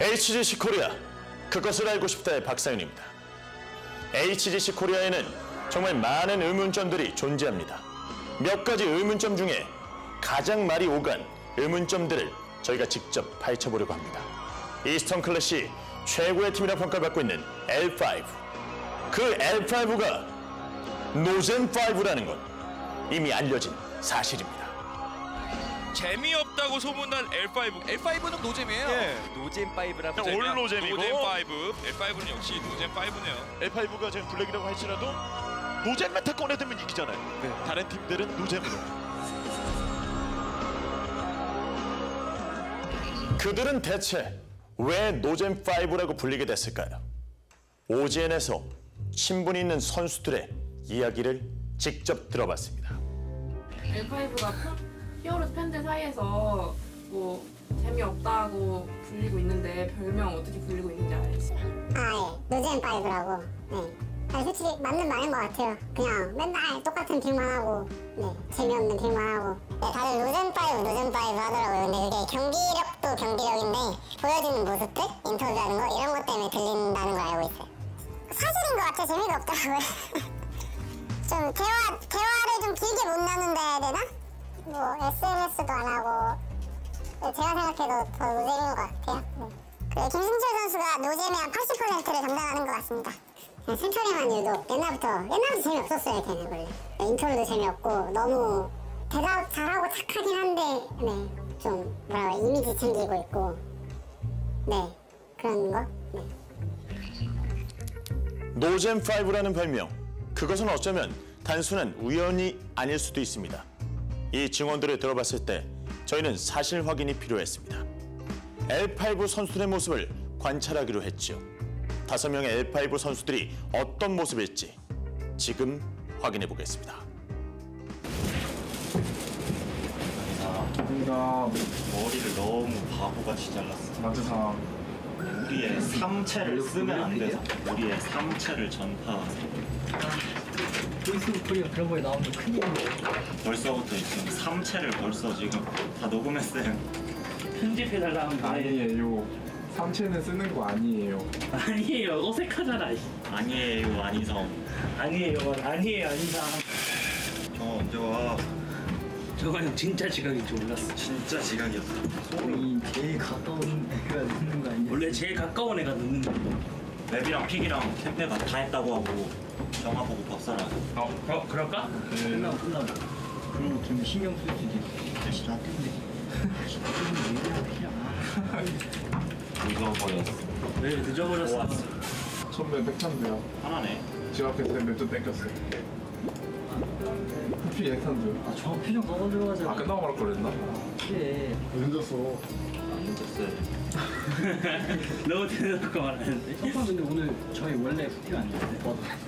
HGC 코리아, 그것을 알고 싶다의 박상윤입니다. HGC 코리아에는 정말 많은 의문점들이 존재합니다. 몇 가지 의문점 중에 가장 말이 오간 의문점들을 저희가 직접 파헤쳐보려고 합니다. 이스턴 클래시 최고의 팀이라 평가받고 있는 L5. 그 L5가 노잼5라는 건 이미 알려진 사실입니다. 재미없다고 소문난 L5. L5는 노잼이에요. 예. 노잼5라고. 올 노잼이고. 노잼5. L5는 역시 노잼5네요. L5가 지금 블랙이라고 할지라도 노잼 메타 꺼내들면 이기잖아요. 네. 다른 팀들은 노잼으로. 그들은 대체 왜 노잼5라고 불리게 됐을까요? OGN에서 친분이 있는 선수들의 이야기를 직접 들어봤습니다. L5가 히어로즈 팬들 사이에서 뭐 재미없다고 불리고 있는데 별명 어떻게 불리고 있는지 알지? 예. 노잼5라고. 네. 솔직히 맞는 말인 것 같아요. 그냥 맨날 똑같은 딜만 하고, 네. 재미없는 딜만 하고. 네, 다들 노잼5 하더라고요. 근데 그게 경기력도 경기력인데 보여지는 모습들? 인터뷰하는 거? 이런 것 때문에 들린다는 걸 알고 있어요. 사실인 것 같아. 재미가 없더라고요. 좀 대화를 좀 길게 못 나눈다 해야 되나? 뭐 SNS도 안 하고. 제가 생각해도 더 노잼인 것 같아요. 네. 김승철 선수가 노잼의 한 80%를 담당하는 것 같습니다. 승철이만 유독 옛날부터 재미없었어요. 걔는 원래 인터뷰도 재미없고 너무 대답 잘하고 착하긴 한데 네, 좀 뭐라고 이미지 챙기고 있고 네 그런 거. 네. 노잼5라는 별명, 그것은 어쩌면 단순한 우연이 아닐 수도 있습니다. 이 증언들을 들어봤을 때 저희는 사실 확인이 필요했습니다. L5 선수들의 모습을 관찰하기로 했죠. 5명의 L5 선수들이 어떤 모습일지 지금 확인해 보겠습니다. 머리를 너무 바보같이 잘랐어. 맞으사. 우리의 삼체를 쓰면 안 돼서 우리의 삼체를 전파하세요. 보이스 코리아 그런 거에 나오는 큰일이에요. 벌써부터 지금 삼체를 벌써 지금 다 녹음했어요. 편집해달라는 거 아니에요. 삼체는 쓰는 거 아니에요. 아니에요. 어색하잖아. 아니에요, 아니성. 아니에요, 아니상. 저 언제 와? 저거 형 진짜 지각인 줄 몰랐어. 진짜 지각이었어. 이 제일 가까운 애가 늦는 거 아니야? 원래 제일 가까운 애가 늦는 거. 랩이랑 픽이랑 캠페가 다 했다고 하고 영화 보고 밥사라. 그럴까? 끝나고. 그럼 좀 신경 쓸 수도 있어. 다시 나 때문에. 늦어버렸어. 왜 늦어버렸어? 선배 백탄두요. 하나네. 집 앞에 맵도 땡겼어요. 쿠피 액탄두요. 아, 저 표정 너무 들어가잖아. 아 끝나고 말할 걸 그랬나? 그래. 늦었어. 안 늦었어요. 너무 대놓고 말하는데. 형님 근데 오늘 저희 원래 쿠피 아니었는데?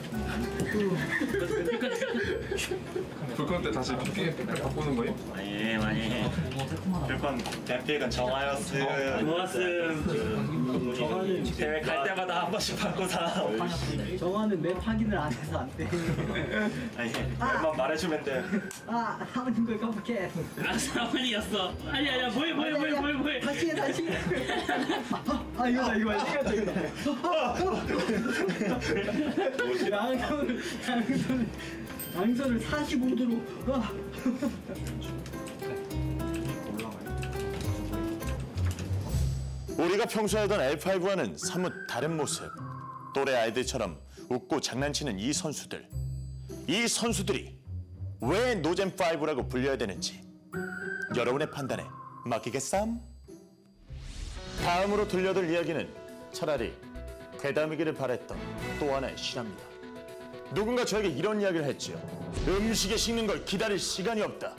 불건 때 다시 쿠피 바꾸는 거예요? 많이. 불건 뱀픽은 정하였어요. 좋았음. 정하는 대회 갈 때마다 한 번씩 바꾸자. 정하는 맵 확인을 안 해서 안 돼. 아니, 맵만 말해주면 돼. 사모님 걸 깜빡해. 사모님이었어. 아니야, 뭐해. 다시 해. 이거. 양손을 45도로. 우리가 평소에 하던 L5와는 사뭇 다른 모습. 또래 아이들처럼 웃고 장난치는 이 선수들. 이 선수들이 왜 노잼5라고 불려야 되는지 여러분의 판단에 맡기겠삼? 다음으로 들려들 이야기는 차라리 괴담이기를 바랬던 또 하나의 실화입니다. 누군가 저에게 이런 이야기를 했지요. 음식에 식는 걸 기다릴 시간이 없다.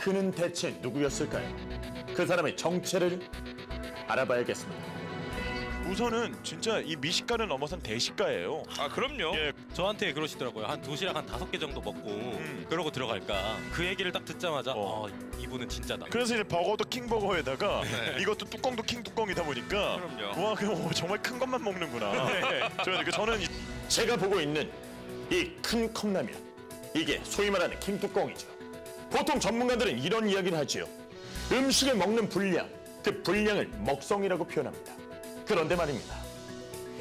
그는 대체 누구였을까요? 그 사람의 정체를 알아봐야겠습니다. 우선은 진짜 이 미식가는 넘어선 대식가예요. 아 그럼요. 예. 저한테 그러시더라고요. 한 도시락 한 5개 정도 먹고 그러고 들어갈까. 그 얘기를 딱 듣자마자 이분은 진짜다. 그래서 이제 버거도 킹버거에다가 네. 이것도 뚜껑도 킹뚜껑이다 보니까 그럼요. 와 그냥 정말 큰 것만 먹는구나. 네. 저는 제가 보고 있는 이 큰 컵라면, 이게 소위 말하는 킹뚜껑이죠. 보통 전문가들은 이런 이야기를 하지요. 음식을 먹는 분량, 그 분량을 먹성이라고 표현합니다. 그런데 말입니다.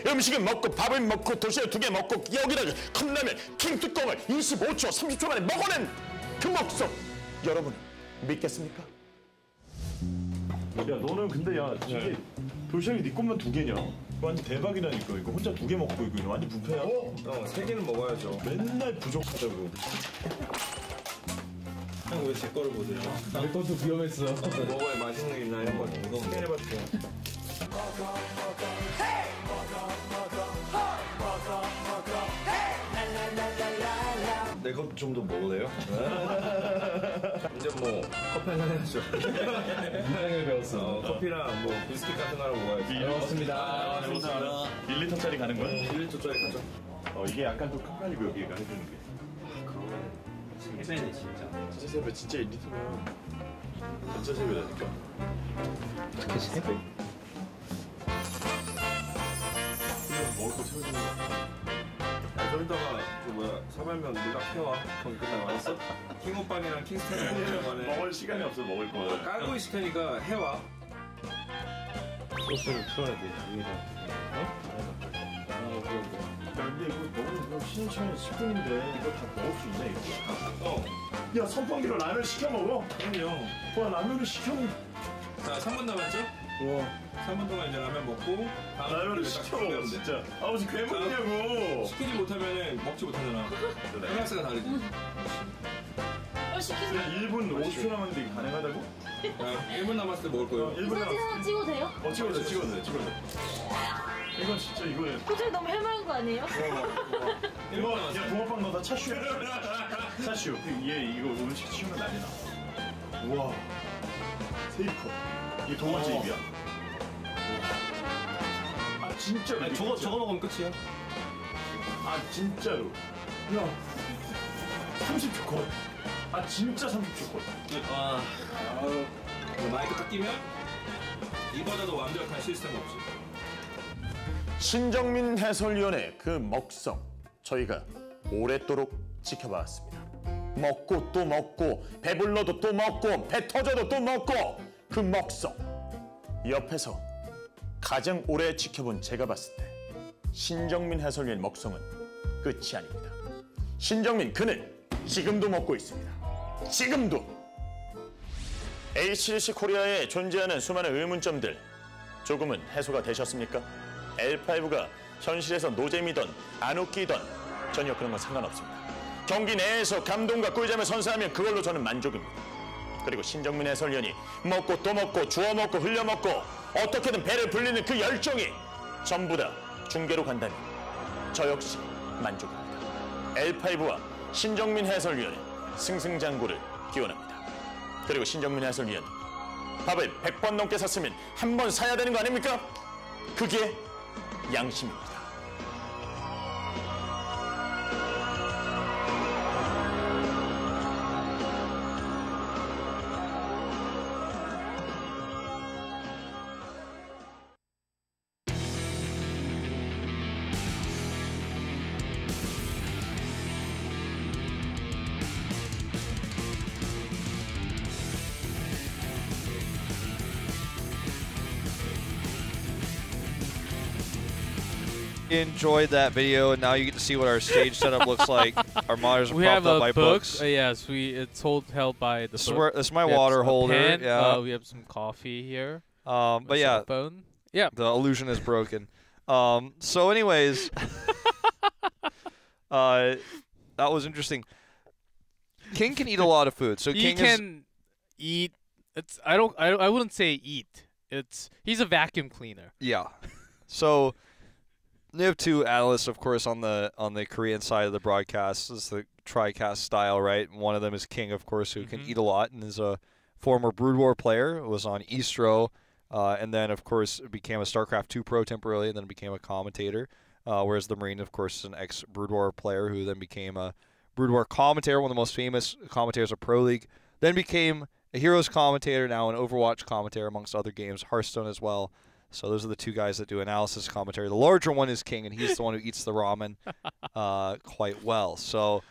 음식은 먹고 밥을 먹고 도시락 2개 먹고 여기다가 컵라면 킹뚜껑을 25초 30초 만에 먹어낸 그 먹성 여러분 믿겠습니까? 야 너는 근데 야 이게 도시락이 네 것만 2개냐? 완전 대박이라니까. 이거 혼자 2개 먹고 이거 완전 부패야. 3개는 먹어야죠. 맨날 부족하다고. 형 왜 제 거를 보세요? 내 것도 위험했어. 먹어야 맛있는 게 있나 한번 스캔해봤죠. 내 것 좀 더 먹을래요? 이제 뭐 커피 한잔 해야죠. 인상을 배웠어. 커피랑 뭐 비스킷 같은 거 하나 먹어야지. 고맙습니다. 1리터짜리 가는 거야? 1리터짜리 가죠. 이게 약간 또 깜깜이고 여기가 해주는 게. 세네 진짜. 진짜 세배 진짜 1리터면 진짜 세배라니까. 어떻게 세? 먹을 거 채워주는 거. 저기다가 그 뭐야 사발면 네가 켜와. 거기 끝나고 왔어? 킹오빵이랑 킹스타일 먹으려고 하네. 먹을 시간이 없어 먹을 거. 깔고 있을 테니까 해와. 소스를 풀어야 돼. 위에다. 근데 이거 먹으면 쉬는 시간이 10분인데 이거 다 먹을 수 있냐 이거? 야 선풍기로 라면 시켜 먹어? 그럼요. 와 라면을 시켜 먹어. 자 3분 남았죠? 와 3분 동안 이제 라면 먹고 다음 라면을 딱 시켜 먹어 준비하면 돼. 진짜. 아버지 괴물이냐고. 시키지 못하면은 먹지 못하잖아. 클래스가 다르지. 그냥 1분 50초 남았는데 이게 가능하다고? 1분 남았을 때 먹을 거예요. 1분 사진 하나 찍어도 돼요? 찍어도 돼. 이건 진짜 이거에 표정이 너무 해맑은 거 아니에요? 이거 야 붕어빵 넣어서 차슈 차슈 이거 음식 치우면 난리 나. 우와 세이커 이게 동아지 입이야. 아 진짜로 아니, 저거 먹으면 끝이야. 아 진짜로 야 30초 컷. 아 진짜 30초 컷. 마이크 딱 끼면 이보다도 완벽한 시스템 없지. 신정민 해설위원의 그 먹성 저희가 오랫도록 지켜봐왔습니다. 먹고 또 먹고 배불러도 또 먹고 배 터져도 또 먹고 그 먹성 옆에서 가장 오래 지켜본 제가 봤을 때 신정민 해설위원의 먹성은 끝이 아닙니다. 신정민 그는 지금도 먹고 있습니다. 지금도 HGC 코리아에 존재하는 수많은 의문점들 조금은 해소가 되셨습니까? L5가 현실에서 노잼이던 안 웃기던 전혀 그런 건 상관없습니다. 경기 내에서 감동과 꿀잼을 선사하면 그걸로 저는 만족입니다. 그리고 신정민 해설위원이 먹고 또 먹고 주워 먹고 흘려 먹고 어떻게든 배를 불리는 그 열정이 전부 다 중계로 간다면 저 역시 만족입니다. L5와 신정민 해설위원의 승승장구를 기원합니다. 그리고 신정민 해설위원 밥을 100번 넘게 샀으면 한 번 사야 되는 거 아닙니까? 그게 양심입니다. Enjoyed that video, and now you get to see what our stage setup looks like. Our monitors are We propped have up a by book. books. Yes, it's held by the This book. is my We have water a holder. pen, Yeah. we have some coffee here. But yeah, phone. Yeah. the illusion is broken. So anyways, that was interesting. King can eat a lot of food. So He King can eat. It's I wouldn't say eat. He's a vacuum cleaner. Yeah. So we have two analysts, of course, on the Korean side of the broadcast. This is the TriCast style, right? And one of them is King, of course, who can eat a lot and is a former Brood War player. Was on Eastro, and then, of course, became a StarCraft 2 pro temporarily, and then became a commentator. Whereas the Marine, of course, is an ex-Brood War player who then became a Brood War commentator, one of the most famous commentators of Pro League. Then became a Heroes commentator, now an Overwatch commentator, amongst other games, Hearthstone as well. So those are the two guys that do analysis commentary. The larger one is King, and he's the one who eats the ramen quite well. So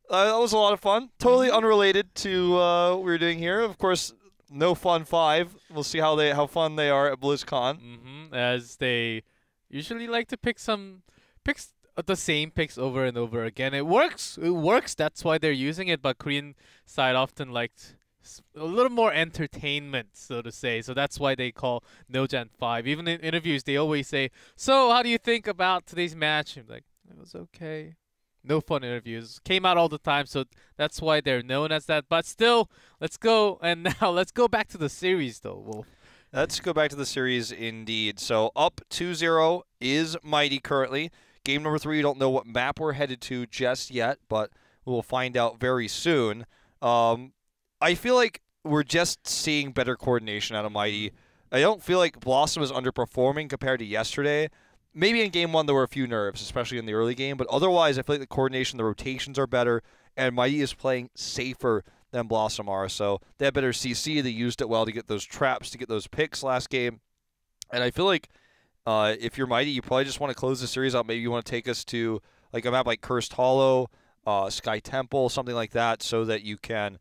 that was a lot of fun. Totally unrelated to what we were doing here. Of course, no fun 5. We'll see how fun they are at BlizzCon. As they usually like to pick picks the same picks over and over again. It works. It works. That's why they're using it. But Korean side often liked a little more entertainment, so to say. So that's why they call No Gen 5. Even in interviews, they always say, "So, how do you think about today's match?" I'm like, "It was okay." No fun interviews. Came out all the time, so that's why they're known as that. But still, let's go. And now let's go back to the series, though, Wolf. Let's go back to the series indeed. So up 2-0 is Mighty currently. Game number 3, we don't know what map we're headed to just yet, but we'll find out very soon. I feel like we're just seeing better coordination out of Mighty. I don't feel like BlossoM is underperforming compared to yesterday. Maybe in Game 1 there were a few nerves, especially in the early game, but otherwise I feel like the coordination, the rotations are better, and Mighty is playing safer than BlossoM are. So they have better CC, they used it well to get those traps, to get those picks last game. And I feel like if you're Mighty, you probably just want to close the series out. Maybe you want to take us to like a map like Cursed Hollow, Sky Temple, something like that, so that you can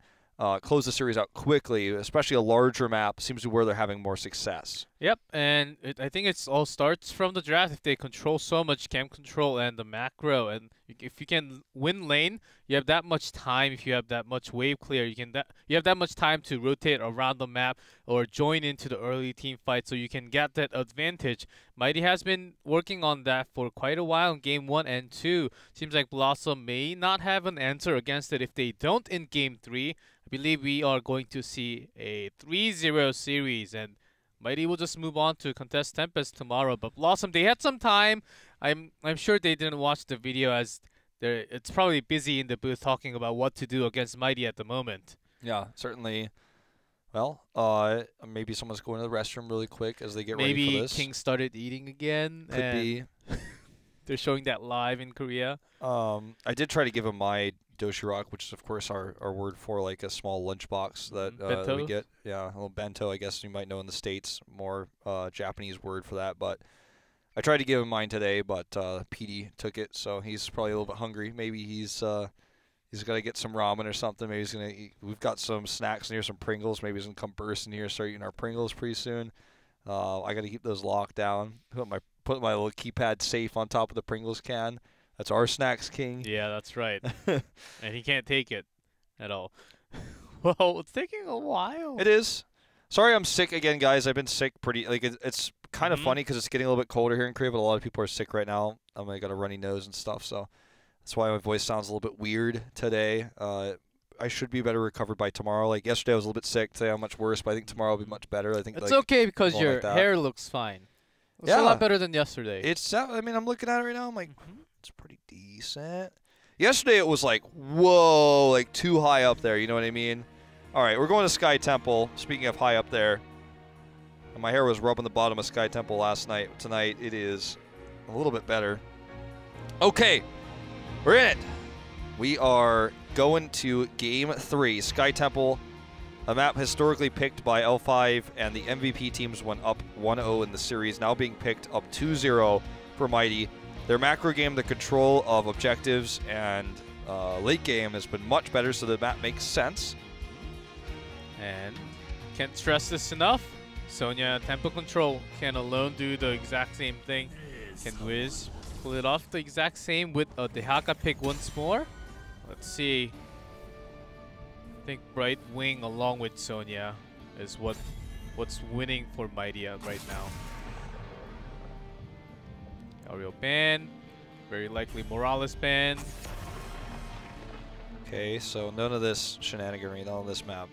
close the series out quickly, especially a larger map seems to be where they're having more success. Yep, and I think it's all starts from the draft. If they control so much camp control and the macro, and if you can win lane, you have that much time. If you have that much wave clear, you have that much time to rotate around the map or join into the early team fight, so you can get that advantage. Mighty has been working on that for quite a while in Game 1 and 2. Seems like BlossoM may not have an answer against it if they don't in Game 3. I believe we are going to see a 3-0 series, and Mighty will just move on to contest Tempest tomorrow. But BlossoM, they had some time. I'm sure they didn't watch the video, as it's probably busy in the booth talking about what to do against Mighty at the moment. Yeah, certainly. Well, maybe someone's going to the restroom really quick as they get ready for this. Maybe King started eating again. Could be. They're showing that live in Korea. I did try to give him my doshirak, which is of course our word for like a small lunchbox that we get. Yeah, a little bento, I guess you might know in the States, more Japanese word for that. But I tried to give him mine today, but PD took it, so he's probably a little bit hungry. Maybe he's got to get some ramen or something. Maybe he's gonna eat. We've got some snacks in here, some Pringles. Maybe he's gonna come burst in here and start eating our Pringles pretty soon. I got to keep those locked down. Put my little keypad safe on top of the Pringles can. That's our snacks king. Yeah, that's right. And he can't take it at all. Well, it's taking a while. It is. Sorry I'm sick again, guys. I've been sick pretty... Like, it's kind of funny because it's getting a little bit colder here in Korea, but a lot of people are sick right now. I got a runny nose and stuff, so that's why my voice sounds a little bit weird today. I should be better recovered by tomorrow. Like, yesterday I was a little bit sick. Today I'm much worse, but I think tomorrow will be much better. I think it's okay because your hair looks fine. It's a lot better than yesterday. I mean, I'm looking at it right now. I'm like... It's pretty decent. Yesterday it was like, whoa, like too high up there. You know what I mean? All right, we're going to Sky Temple. Speaking of high up there, and my hair was rubbing the bottom of Sky Temple last night. Tonight it is a little bit better. Okay, we're in it. We are going to Game 3. Sky Temple, a map historically picked by L5, and the MVP teams went up 1-0 in the series, now being picked up 2-0 for Mighty. Their macro game, the control of objectives, and late game has been much better, so the map makes sense. And can't stress this enough. Sonya tempo control can alone do the exact same thing. Can Wiz pull it off the exact same with a Dehaka pick once more? Let's see. I think Bright Wing along with Sonya is what's winning for Mighty right now. Ariel ban, very likely Morales ban. Okay, so none of this shenaniganery on this map.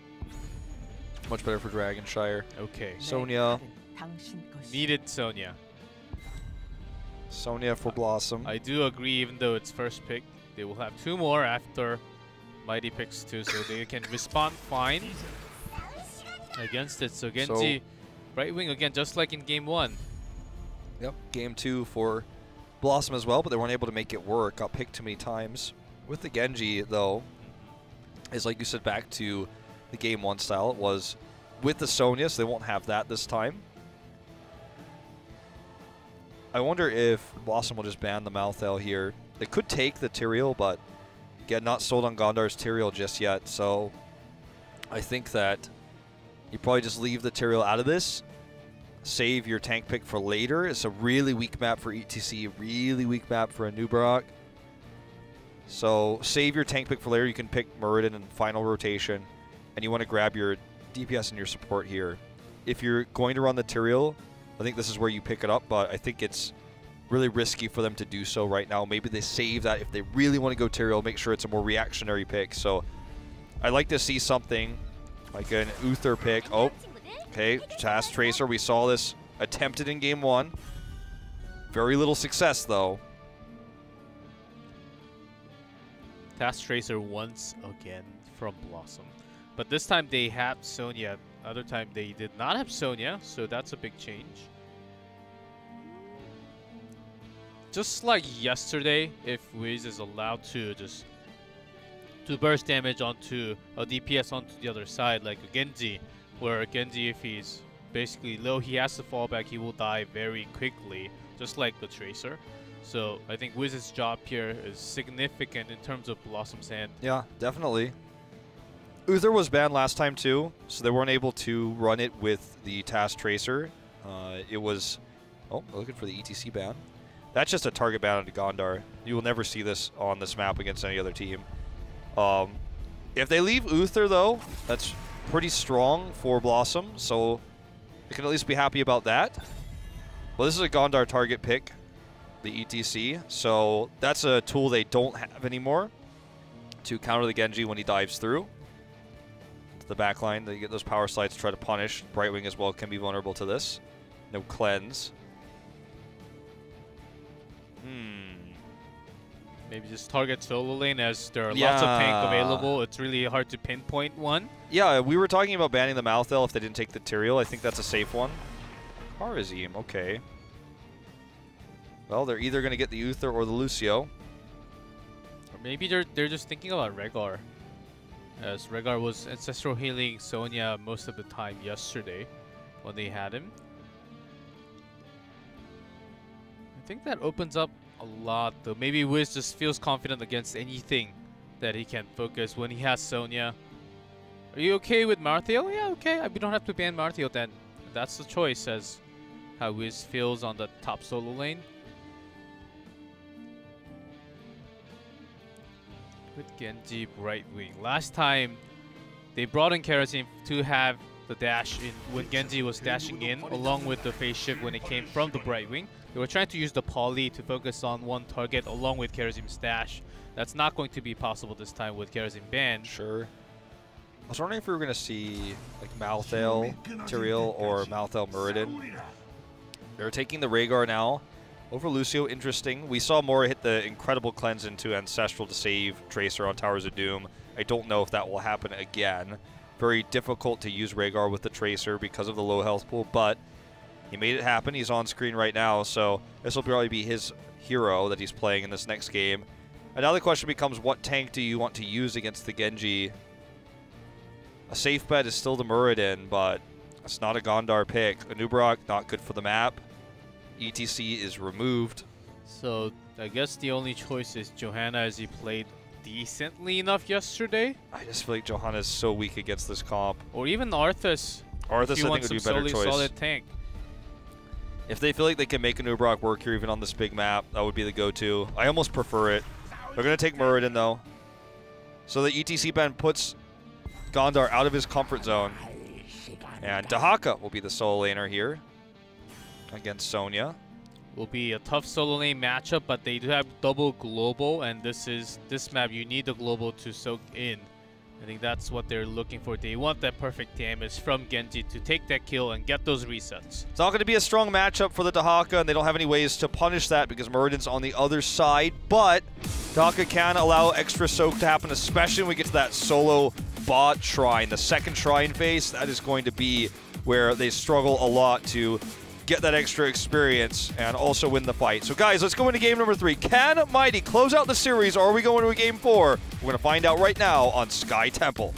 Much better for Dragonshire. Okay. Sonya. Needed Sonya. Sonya for BlossoM. I do agree, even though it's first pick. They will have 2 more after Mighty picks 2, so they can respond fine against it. So Genji, Bright Wing again, just like in Game 1. Yep, Game 2 for BlossoM as well, but they weren't able to make it work. Got picked too many times. With the Genji, though, is like you said, back to the Game 1 style. It was with the Sonya, so they won't have that this time. I wonder if BlossoM will just ban the Malthael here. They could take the Tyrael, but again, not sold on Gondar's Tyrael just yet, so I think that You probably just leave the Tyrael out of this. Save your tank pick for later. It's a really weak map for ETC, really weak map for a Nubarak. So save your tank pick for later. You can pick Muradin in final rotation, and you want to grab your DPS and your support here. If you're going to run the Tyrael, I think this is where you pick it up, but I think it's really risky for them to do so right now. Maybe they save that if they really want to go Tyrael, make sure it's a more reactionary pick. So I'd like to see something like an Uther pick. Oh, okay, Task Tracer. We saw this attempted in game 1. Very little success, though. Task Tracer once again from BlossoM. But this time they had Sonya. Other time they did not have Sonya, so that's a big change. Just like yesterday, if Wiz is allowed to just do burst damage onto a DPS onto the other side, like a Genji, where Genji, if he's basically low, he has to fall back, he will die very quickly, just like the Tracer. So I think Wiz's job here is significant in terms of BlossoM's hand. Yeah, definitely. Uther was banned last time too, so they weren't able to run it with the Task Tracer. It was... Oh, looking for the ETC ban. That's just a target ban onto Gondar. You will never see this on this map against any other team. If they leave Uther, though, that's pretty strong for BlossoM, so they can at least be happy about that. Well, this is a Gondar target pick, the ETC, so that's a tool they don't have anymore to counter the Genji when he dives through. The backline, they get those power slides to try to punish. Brightwing as well can be vulnerable to this. No cleanse. Maybe just target solo lane, as there are lots of tank available. It's really hard to pinpoint one. Yeah, we were talking about banning the Malthael if they didn't take the Tyrael. I think that's a safe one. Kharazim, okay. Well, they're either going to get the Uther or the Lucio. Or maybe they're just thinking about Rehgar, as Rehgar was ancestral healing Sonya most of the time yesterday when they had him. I think that opens up a lot, though. Maybe Wiz just feels confident against anything that he can focus when he has Sonya. Are you okay with Marthael? Yeah, okay. We don't have to ban Marthael then. That's the choice, as how Wiz feels on the top solo lane. With Genji Brightwing. Last time, they brought in Kharazim to have the dash in when Genji was dashing in, along with the phase shift when it came from the Brightwing. They were trying to use the poly to focus on one target along with Kharazim's dash. That's not going to be possible this time with Kharazim banned. Sure. I was wondering if we were going to see like Malthael, Tyrael, or Malthael Muradin. They're taking the Rehgar now over Lucio. Interesting. We saw Mora hit the incredible cleanse into Ancestral to save Tracer on Towers of Doom. I don't know if that will happen again. Very difficult to use Rehgar with the Tracer because of the low health pool, but he made it happen. He's on screen right now, so this will probably be his hero that he's playing in this next game. And now the question becomes, what tank do you want to use against the Genji? A safe bet is still the Muradin, but it's not a Gondar pick. A Nubarak, not good for the map. ETC is removed. So I guess the only choice is Johanna, as he played decently enough yesterday. I just feel like Johanna is so weak against this comp. Or even Arthas. Arthas, I think, would be a better choice. Solid tank. If they feel like they can make a Nubarak work here, even on this big map, that would be the go-to. I almost prefer it. They're going to take Muradin, though. So the ETC ban puts Gondar out of his comfort zone. And Dahaka will be the solo laner here against Sonya. Will be a tough solo lane matchup, but they do have double global, and this map you need the global to soak in. I think that's what they're looking for. They want that perfect damage from Genji to take that kill and get those resets. It's not going to be a strong matchup for the Dahaka, and they don't have any ways to punish that because Muradin's on the other side, but Dahaka can allow extra soak to happen, especially when we get to that solo bot shrine. The second shrine phase, that is going to be where they struggle a lot to get that extra experience and also win the fight. So guys, let's go into game number 3. Can Mighty close out the series, or are we going to a game 4? We're going to find out right now on Sky Temple.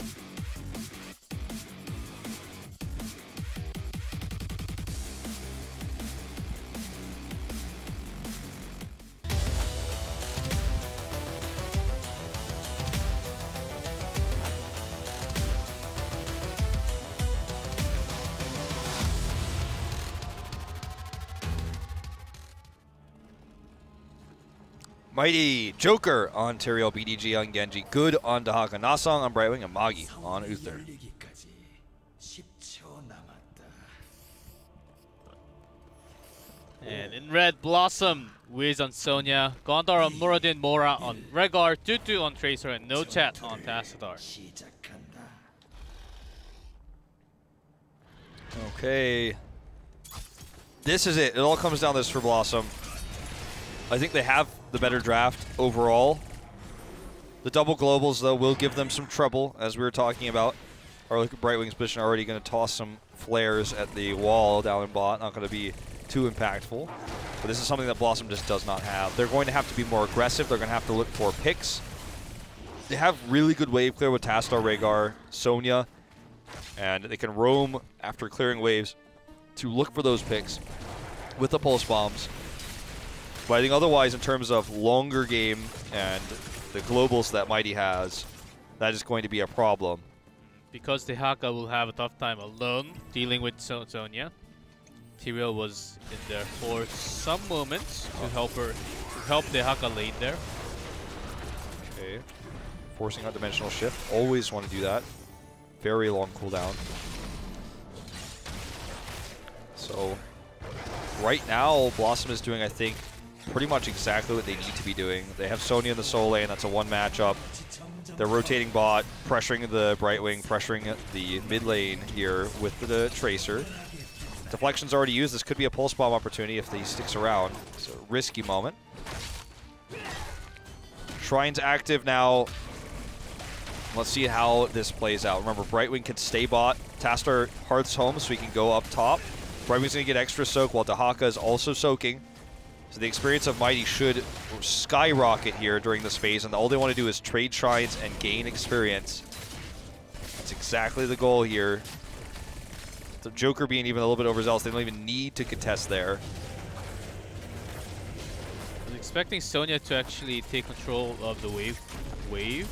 Mighty Joker on Tyrael, BDG on Genji, Good on Dahaka, Nasong on Brightwing, and Magi on Uther. And in red, BlossoM, Wiz on Sonya, Gondar on Muradin, Mora on Rehgar, Tutu on Tracer, and No Chat on Tassadar. Okay. This is it. It all comes down to this for BlossoM. I think they have the better draft overall. The double globals, though, will give them some trouble, as we were talking about. Our Brightwing's position already going to toss some flares at the wall down in bot. Not going to be too impactful. But this is something that BlossoM just does not have. They're going to have to be more aggressive. They're going to have to look for picks. They have really good wave clear with Tassadar, Rehgar, Sonya, and they can roam after clearing waves to look for those picks with the pulse bombs. But I think otherwise, in terms of longer game and the globals that Mighty has, that is going to be a problem. Because Dahaka will have a tough time alone dealing with Sonya. Tyrael was in there for some moments to help Dahaka lane there. Okay, forcing out dimensional shift. Always want to do that. Very long cooldown. So right now, BlossoM is doing, I think, pretty much exactly what they need to be doing. They have Sonya in the solo lane. That's a one matchup. They're rotating bot, pressuring the Brightwing, pressuring the mid lane here with the Tracer. Deflection's already used. This could be a pulse bomb opportunity if he sticks around. It's a risky moment. Shrine's active now. Let's see how this plays out. Remember, Brightwing can stay bot. Tassadar hearths home so he can go up top. Brightwing's going to get extra soak while Dahaka is also soaking. So the experience of Mighty should skyrocket here during this phase, and all they want to do is trade shrines and gain experience. That's exactly the goal here. The Joker being even a little bit overzealous, they don't even need to contest there. I was expecting Sonya to actually take control of the wave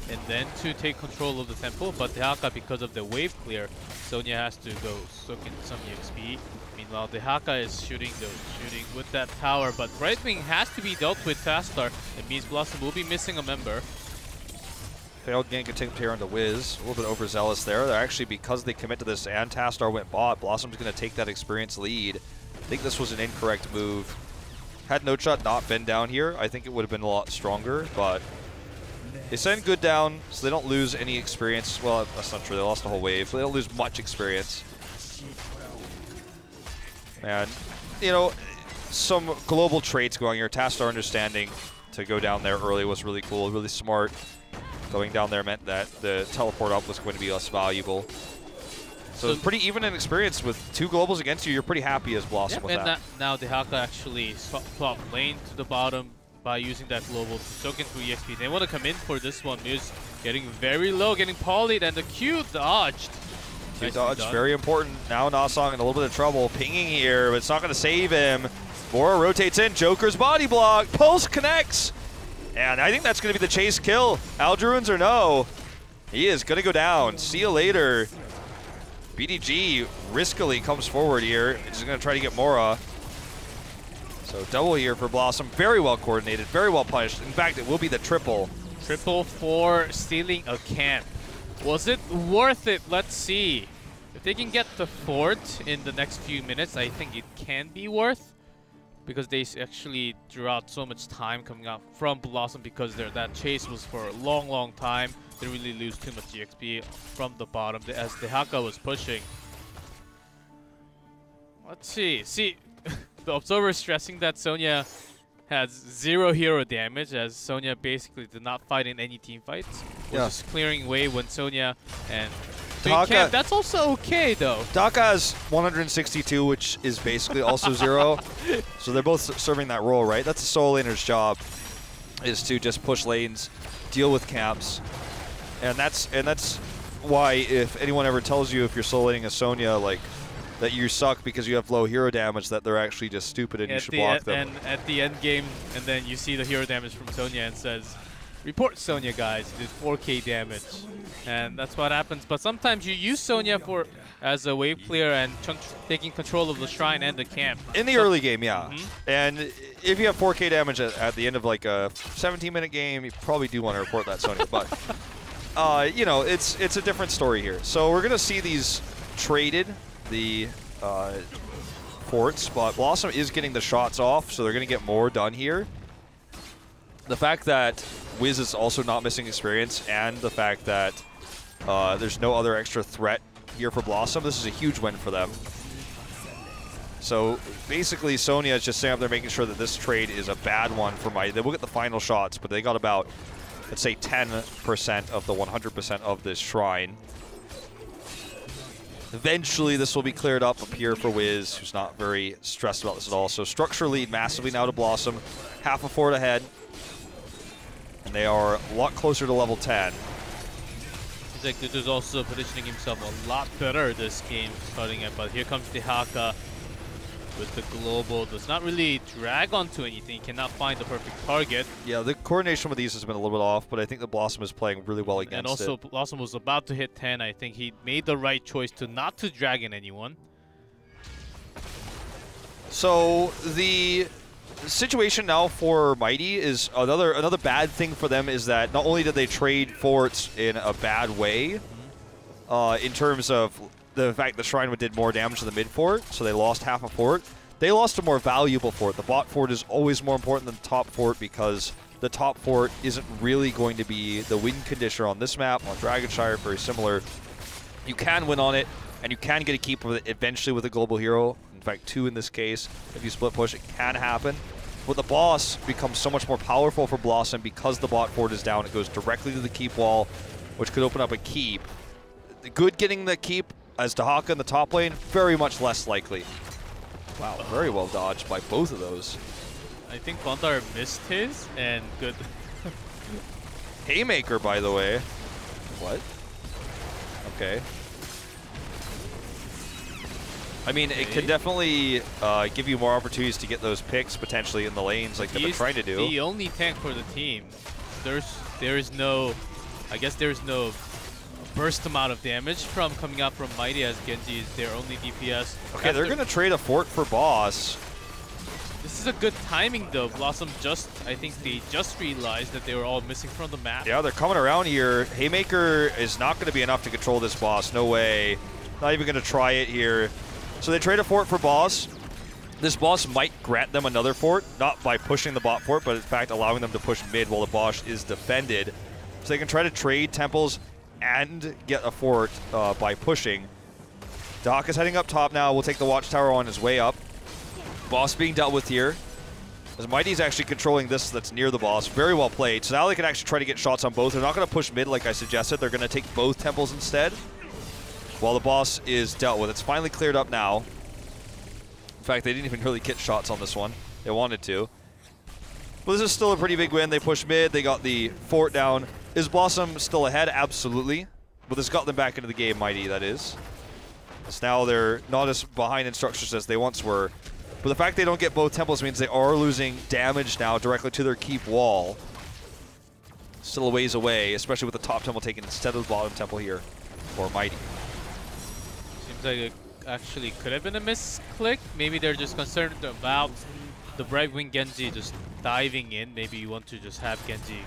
and then to take control of the temple, but Dahaka, because of the wave clear, Sonya has to go soak in some EXP. Meanwhile, Dahaka is shooting with that power, but Brightwing has to be dealt with Tassadar. It means BlossoM will be missing a member. Failed gank attempt here on the Wiz. A little bit overzealous there. They're actually, because they commit to this and Tassadar went bot, BlossoM's going to take that experience lead. I think this was an incorrect move. Had No Shot not been down here, I think it would have been a lot stronger, but they send Good down, so they don't lose any experience. Well, that's not true. They lost the whole wave, but they don't lose much experience. And, you know, some global traits going here. Tassadar understanding to go down there early was really cool, really smart. Going down there meant that the teleport up was going to be less valuable. So it's pretty even in experience with two globals against you. You're pretty happy as BlossoM with that. Now Dahaka actually swapped lane to the bottom by using that global to soak into EXP. They want to come in for this one. Muse getting very low, getting polyed, and the Q dodged. Q dodge, very important. Now Nasong in a little bit of trouble. Pinging here, but it's not going to save him. Mora rotates in. Joker's body block. Pulse connects. And I think that's going to be the chase kill. Aldruins or no. He is going to go down. See you later. BDG riskily comes forward here. He's going to try to get Mora. So double here for BlossoM. Very well coordinated, very well punished. In fact, it will be the triple. Triple for stealing a camp. Was it worth it? Let's see. If they can get the fort in the next few minutes, I think it can be worth. Because they actually drew out so much time coming out from BlossoM because that chase was for a long, long time. They really lose too much EXP from the bottom as Dahaka was pushing. Let's see. See, the Observer stressing that Sonya has 0 hero damage as Sonya basically did not fight in any team fights. Was just clearing way when Sonya and Dahaka, that's also okay though. Dahaka has 162, which is basically also 0. So they're both serving that role, right? That's a solo laner's job, is to just push lanes, deal with camps. And that's why if anyone ever tells you if you're solo laning a Sonya, like, that you suck because you have low hero damage, that they're actually just stupid and you should block them. And at the end game, and then you see the hero damage from Sonya and says, report Sonya guys, did 4k damage. And that's what happens. But sometimes you use Sonya for as a wave clear and taking control of the shrine and the camp. In the early game, yeah. And if you have 4K damage at the end of like a 17-minute game, you probably do want to report that, Sonya. But, you know, it's a different story here. So we're going to see these traded, the forts, but BlossoM is getting the shots off, so they're going to get more done here. The fact that Wiz is also not missing experience, and the fact that there's no other extra threat here for BlossoM, this is a huge win for them. So basically, Sonya is just sitting up there making sure that this trade is a bad one for Mighty. They will get the final shots, but they got about, let's say, 10% of the 100% of this shrine. Eventually, this will be cleared up here for Wiz, who's not very stressed about this at all. So structure lead massively now to BlossoM, half a fort ahead. And they are a lot closer to level 10. Executive is also positioning himself a lot better this game, starting it. But here comes Dehaka with the global. Does not really drag onto anything. Cannot find the perfect target. Yeah, the coordination with these has been a little bit off, but I think the BlossoM is playing really well against it. And also, BlossoM was about to hit 10. I think he made the right choice to not to drag in anyone. So the situation now for Mighty is another bad thing for them is that not only did they trade forts in a bad way, in terms of the fact the Shrine did more damage to the mid fort, so they lost half a fort. They lost a more valuable fort. The bot fort is always more important than the top fort because the top fort isn't really going to be the win conditioner on this map. On Dragonshire, very similar. You can win on it, and you can get a keep with it eventually with a global hero. In fact, 2 in this case. If you split push, it can happen. But the boss becomes so much more powerful for BlossoM because the bot fort is down. It goes directly to the keep wall, which could open up a keep. The good getting the keep as Dehaka in the top lane, very much less likely. Wow, very well dodged by both of those. I think Bondar missed his, and good. Haymaker, by the way. What? Okay. I mean, it could definitely give you more opportunities to get those picks potentially in the lanes like they've been trying to do. The only tank for the team. There is no, I guess there is no burst amount of damage from coming out from Mighty, as Genji is their only DPS. Okay, they're going to trade a fort for boss. This is a good timing though. BlossoM I think they just realized that they were all missing from the map. Yeah, they're coming around here. Haymaker is not going to be enough to control this boss. No way. Not even going to try it here. So they trade a fort for boss. This boss might grant them another fort, not by pushing the bot fort, but in fact allowing them to push mid while the boss is defended. So they can try to trade temples and get a fort by pushing. Dehaka's heading up top now. We'll take the watchtower on his way up. Boss being dealt with here. As Mighty's actually controlling this that's near the boss. Very well played. So now they can actually try to get shots on both. They're not going to push mid like I suggested. They're going to take both temples instead while the boss is dealt with. It's finally cleared up now. In fact, they didn't even really get shots on this one. They wanted to. But this is still a pretty big win. They pushed mid. They got the fort down. Is BlossoM still ahead? Absolutely. But this got them back into the game, Mighty, that is. As now they're not as behind in structures as they once were. But the fact they don't get both temples means they are losing damage now directly to their keep wall. Still a ways away, especially with the top temple taken instead of the bottom temple here for Mighty. Seems like it actually could have been a misclick. Maybe they're just concerned about the Brightwing Genji just diving in. Maybe you want to just have Genji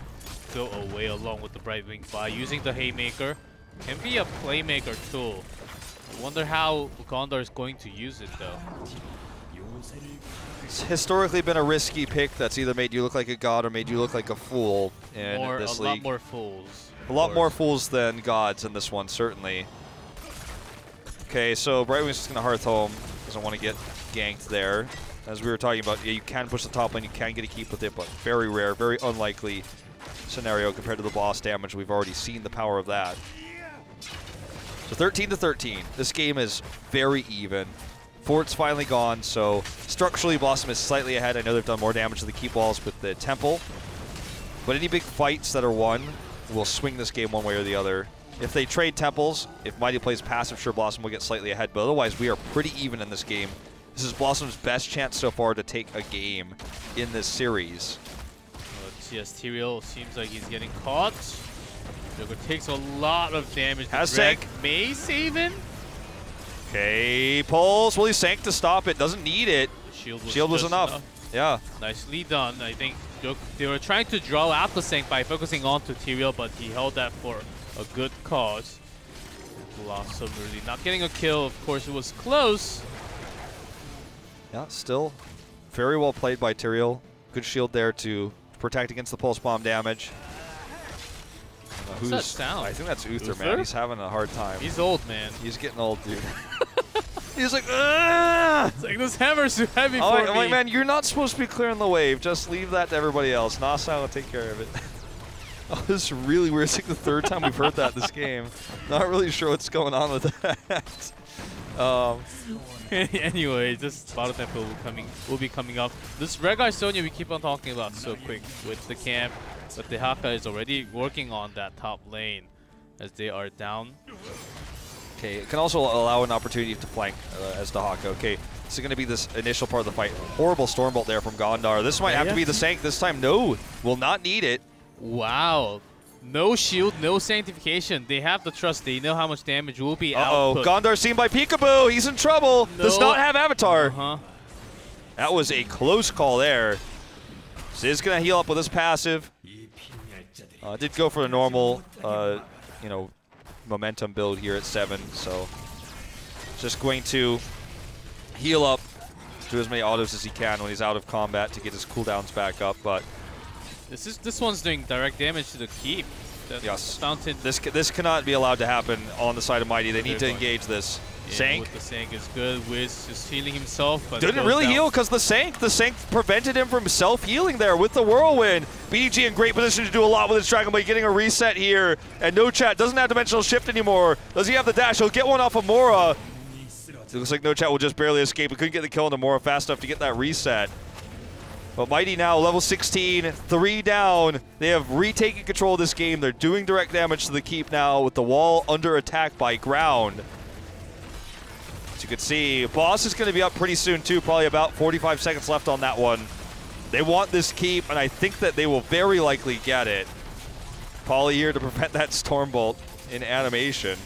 go away along with the Brightwing by using the Haymaker. Can be a playmaker tool. I wonder how Gondor is going to use it though. It's historically been a risky pick that's either made you look like a god or made you look like a fool in this league. A lot more fools. A lot more fools than gods in this one, certainly. Okay, so Brightwing's just going to Hearth home. Doesn't want to get ganked there. As we were talking about, yeah, you can push the top lane, you can get a keep with it, but very rare, very unlikely scenario compared to the boss damage. We've already seen the power of that. So 13-13. This game is very even. Fort's finally gone, so structurally BlossoM is slightly ahead. I know they've done more damage to the keep walls with the temple. But any big fights that are won will swing this game one way or the other. If they trade temples, if Mighty plays passive, sure, BlossoM will get slightly ahead. But otherwise, we are pretty even in this game. This is BlossoM's best chance so far to take a game in this series. CS Tyrael seems like he's getting caught. Joker takes a lot of damage. Has Drag may save him. Okay, pulse. Well, he sank to stop it. Doesn't need it. Shield was enough. Yeah. Nicely done. I think they were trying to draw out the Sank by focusing on to Tyrael, but he held that for a good cause. BlossoM really not getting a kill. Of course, it was close. Yeah, still very well played by Tyrael. Good shield there to protect against the pulse bomb damage. Who's that sound? I think that's Uther, man. He's having a hard time. He's old, man. He's getting old, dude. He's like, ugh! It's like, this hammer's too heavy for I'm me. like, man, you're not supposed to be clearing the wave. Just leave that to everybody else. Nasa will take care of it. Oh, this is really weird. It's like the third time we've heard that this game. Not really sure what's going on with that. Anyway, this bottom tempo will be coming up. This Reg-Eye Sonya we keep on talking about so quick with the camp, but the Haka is already working on that top lane as they are down. Okay, it can also allow an opportunity to flank as the Haka. Okay, this is going to be this initial part of the fight. Horrible Stormbolt there from Gondar. This might have to be the Sank this time. No, will not need it. Wow. No shield, no sanctification. They have the trust. They know how much damage will be output. Gondar seen by Peekaboo. He's in trouble. No. Does not have Avatar. That was a close call there. Ziz going to heal up with his passive. Did go for the normal, you know, momentum build here at 7. So just going to heal up, do as many autos as he can when he's out of combat to get his cooldowns back up. But this one's doing direct damage to the keep. Yes. Fountain. This cannot be allowed to happen on the side of Mighty. They need to engage this. Yeah, Sank. with the Sank is good. Wiz is healing himself. But Didn't really heal because the Sank prevented him from self-healing there with the Whirlwind. BDG in great position to do a lot with his Dragon Blade, getting a reset here. And No Chat doesn't have Dimensional Shift anymore. Does he have the dash? He'll get one off of Mora. It looks like No Chat will just barely escape. He couldn't get the kill into Mora fast enough to get that reset. But Mighty now, level 16, 3 down. They have retaken control of this game. They're doing direct damage to the keep now with the wall under attack by ground. As you can see, Boss is going to be up pretty soon too, probably about 45 seconds left on that one. They want this keep, and I think that they will very likely get it. Paulie here to prevent that Stormbolt in animation.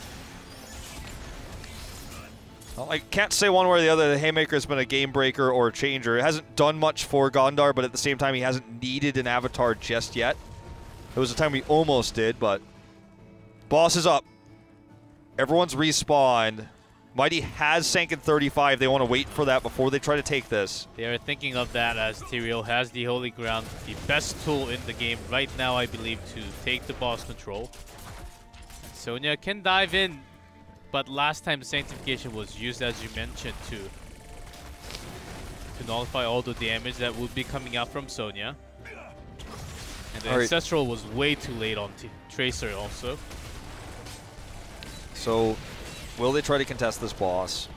Well, I can't say one way or the other that Haymaker has been a game breaker or a changer. It hasn't done much for Gondar, but at the same time, he hasn't needed an Avatar just yet. There was a time we almost did, but Boss is up. Everyone's respawned. Mighty has sank in 35. They want to wait for that before they try to take this. They are thinking of that as Tyrael has the Holy Ground, the best tool in the game right now, I believe, to take the boss control. Sonya can dive in, but last time the Sanctification was used, as you mentioned, to nullify all the damage that would be coming out from Sonya. And the Ancestral was way too late on Tracer also. So, will they try to contest this boss?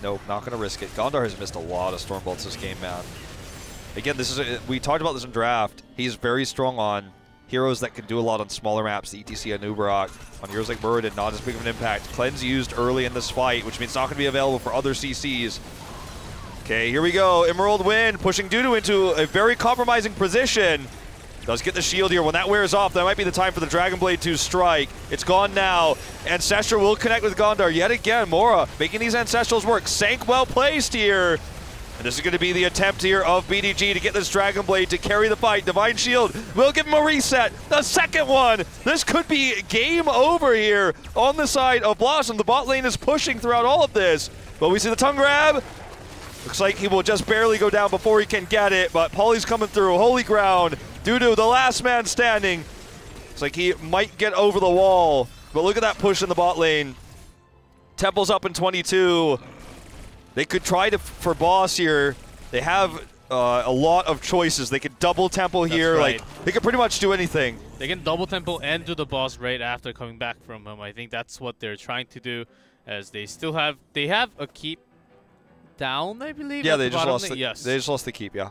Nope, not going to risk it. Gondar has missed a lot of Stormbolts this game, man. Again, this is we talked about this in draft. He's very strong on heroes that can do a lot on smaller maps, the ETC and Uberak. On heroes like Muradin, not as big of an impact. Cleanse used early in this fight, which means not going to be available for other CCs. Okay, here we go. Emerald Wind pushing Dudu into a very compromising position. Does get the shield here. When that wears off, that might be the time for the Dragon Blade to strike. It's gone now. Ancestral will connect with Gondar yet again. Mora making these Ancestrals work. Sank well placed here. And this is going to be the attempt here of BDG to get this Dragon Blade to carry the fight. Divine Shield will give him a reset. The second one. This could be game over here on the side of BlossoM. The bot lane is pushing throughout all of this. But we see the tongue grab. Looks like he will just barely go down before he can get it. But Paulie's coming through. Holy ground. Dudu, the last man standing. Looks like he might get over the wall. But look at that push in the bot lane. Temple's up in 22. They could try to for boss here. They have a lot of choices. They could double tempo here. Right. Like they could pretty much do anything. They can double tempo and do the boss right after coming back from him. I think that's what they're trying to do, as they still have a keep down, I believe. Yeah, they just lost the, yes. They just lost the keep, yeah.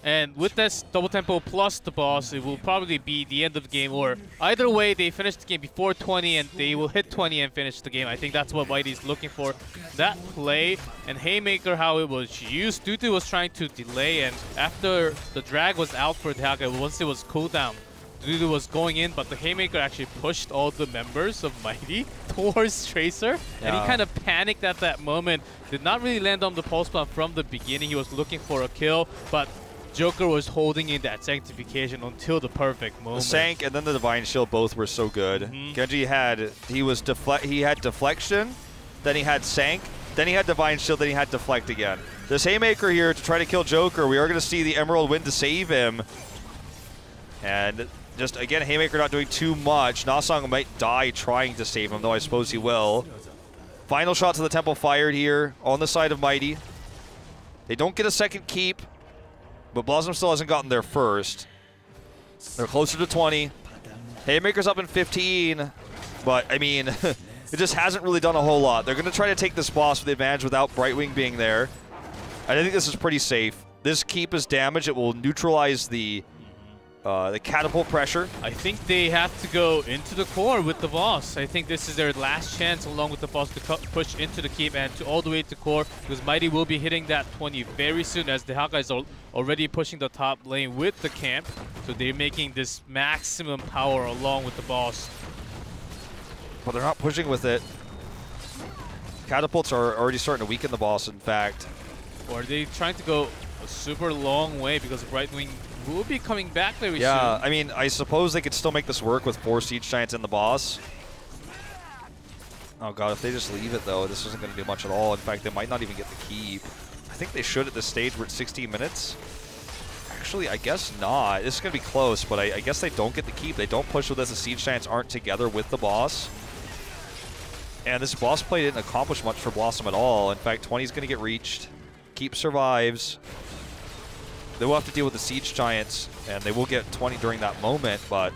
And with this double tempo plus the boss, it will probably be the end of the game, or either way, they finish the game before 20 and they will hit 20 and finish the game. I think that's what Mighty's looking for. That play and Haymaker, how it was used. Dudu was trying to delay, and after the drag was out for Haka, once it was cooldown, Dudu was going in, but the Haymaker actually pushed all the members of Mighty towards Tracer, and he kind of panicked at that moment. Did not really land on the pulse bomb from the beginning. He was looking for a kill, but Joker was holding in that sanctification until the perfect moment. The Sank and then the Divine Shield both were so good. Genji had deflection, then he had Sank, then he had Divine Shield, then he had deflect again. This Haymaker here to try to kill Joker. We are going to see the Emerald win to save him. And just again, Haymaker not doing too much. Nasang might die trying to save him, though I suppose he will. Final shots of the Temple fired here on the side of Mighty. They don't get a second keep, but BlossoM still hasn't gotten there first. They're closer to 20. Haymaker's up in 15, but I mean, it just hasn't really done a whole lot. They're going to try to take this boss with the advantage without Brightwing being there. I think this is pretty safe. This keep is damage. It will neutralize the catapult pressure. I think they have to go into the core with the boss. I think this is their last chance along with the boss to push into the keep and to all the way to core, because Mighty will be hitting that 20 very soon as the Hawkeyes are already pushing the top lane with the camp. So they're making this maximum power along with the boss. But they're not pushing with it. Catapults are already starting to weaken the boss, in fact. Or are they trying to go a super long way because Brightwing will be coming back very soon? Yeah, I mean, I suppose they could still make this work with 4 Siege Giants in the boss. Oh god, if they just leave it though, this isn't going to do much at all. In fact, they might not even get the keep. I think they should at this stage. We're at 16 minutes. Actually, I guess not. This is going to be close, but I guess they don't get the keep. They don't push with this. The Siege Giants aren't together with the boss. And this boss play didn't accomplish much for BlossoM at all. In fact, 20 is going to get reached. Keep survives. They will have to deal with the Siege Giants, and they will get 20 during that moment, but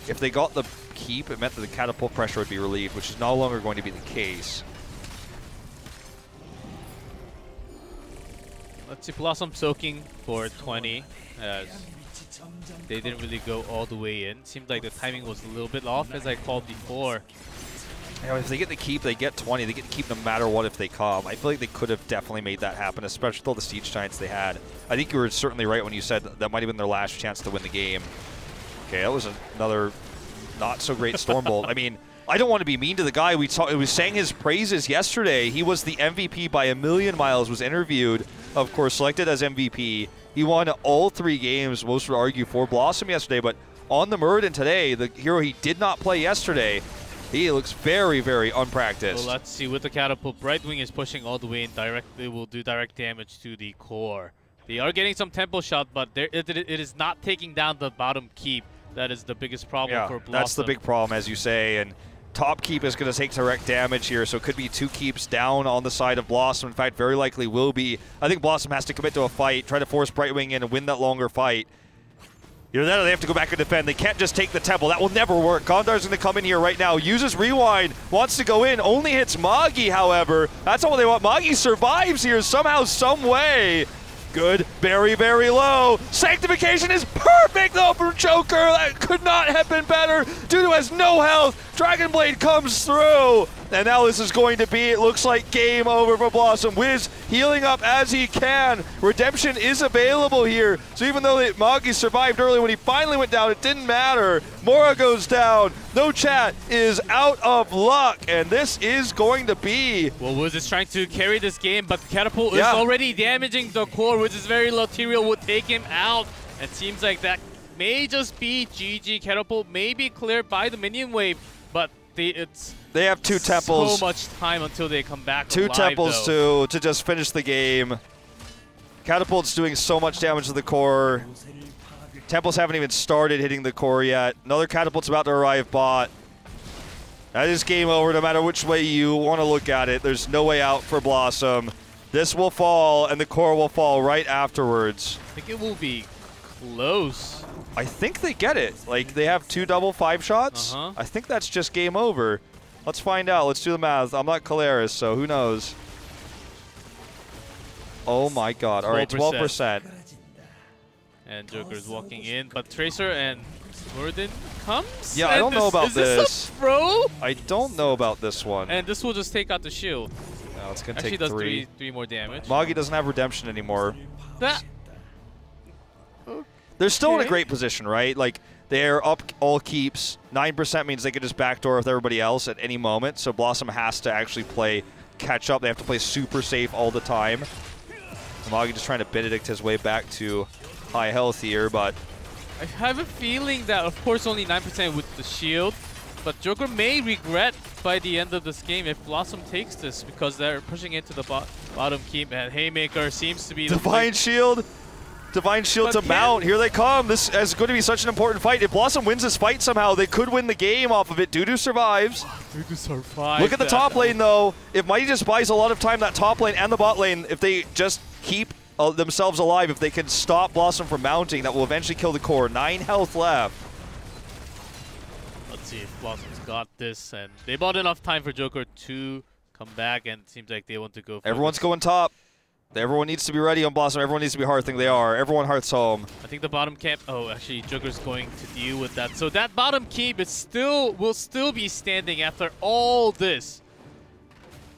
if they got the keep, it meant that the catapult pressure would be relieved, which is no longer going to be the case. Let's see, BlossoM soaking for 20, as they didn't really go all the way in. Seemed like the timing was a little bit off, as I called before. You know, if they get the keep, they get 20. They get the keep no matter what if they come. I feel like they could have definitely made that happen, especially with all the Siege Giants they had. I think you were certainly right when you said that might have been their last chance to win the game. Okay, that was another not-so-great Stormbolt. I mean, I don't want to be mean to the guy. We sang his praises yesterday. He was the MVP by a million miles, was interviewed, of course, selected as MVP. He won all 3 games, most would argue, for BlossoM yesterday, but on the Muradin today, the hero he did not play yesterday, he looks very, very unpracticed. Well, let's see. With the catapult, Brightwing is pushing all the way in directly. Will do direct damage to the core. They are getting some tempo shot, but it is not taking down the bottom keep. That is the biggest problem for BlossoM. That's the big problem, as you say. And top keep is going to take direct damage here, so it could be 2 keeps down on the side of BlossoM. In fact, very likely will be. I think BlossoM has to commit to a fight, try to force Brightwing in and win that longer fight. Either that or they have to go back and defend. They can't just take the temple. That will never work. Gondar's going to come in here right now. Uses Rewind. Wants to go in. Only hits Magi, however. That's all they want. Magi survives here somehow, some way. Good. Very, very low. Sanctification is perfect, though, for Joker. That could not have been better. Dudu has no health. Dragon Blade comes through. And now this is going to be, it looks like, game over for BlossoM. Wiz healing up as he can. Redemption is available here. So even though Magi survived early, when he finally went down, it didn't matter. Mora goes down. No Chat is out of luck. And this is going to be... Well, Wiz is trying to carry this game, but the catapult is already damaging the core, which is very low. Tyrael would take him out. It seems like that may just be GG. Catapult may be cleared by the minion wave, but they have 2 temples. So much time until they come back. 2 temples to just finish the game. Catapult's doing so much damage to the core. Temples haven't even started hitting the core yet. Another catapult's about to arrive bot. That is game over no matter which way you want to look at it. There's no way out for BlossoM. This will fall, and the core will fall right afterwards. I think it will be close. I think they get it. Like, they have 2 double 5 shots. I think that's just game over. Let's find out. Let's do the math. I'm not Kalaris, so who knows? Oh my god. All right, 12%. And Joker's walking in, but Tracer and Muradin comes? Yeah, I don't know about this. Is this a throw? I don't know about this one. And this will just take out the shield. No, it's going to take take 3. 3 more damage. Magi doesn't have redemption anymore. That... They're still in a great position, right? Like, They're up all keeps. 9% means they could just backdoor with everybody else at any moment. So BlossoM has to actually play catch up. They have to play super safe all the time. Magi just trying to Benedict his way back to high health here, but I have a feeling that, of course, only 9% with the shield, but Joker may regret by the end of this game if BlossoM takes this, because they're pushing into the bottom keep, and Haymaker seems to be the Divine Shield to mount. Here they come. This is going to be such an important fight. If BlossoM wins this fight somehow, they could win the game off of it. Dudu survives. Dudu survives. Look at the top lane, though. If Mighty just buys a lot of time, that top lane and the bot lane, if they just keep themselves alive, if they can stop BlossoM from mounting, that will eventually kill the core. 9 health left. Let's see if BlossoM's got this, and they bought enough time for Joker to come back, and it seems like they want to go for Everyone's going top. Everyone needs to be ready on BlossoM. Everyone needs to be hard. I think they are. Everyone hearts home. I think the bottom camp. Oh, actually, Joker's going to deal with that. So that bottom keep will still be standing after all this.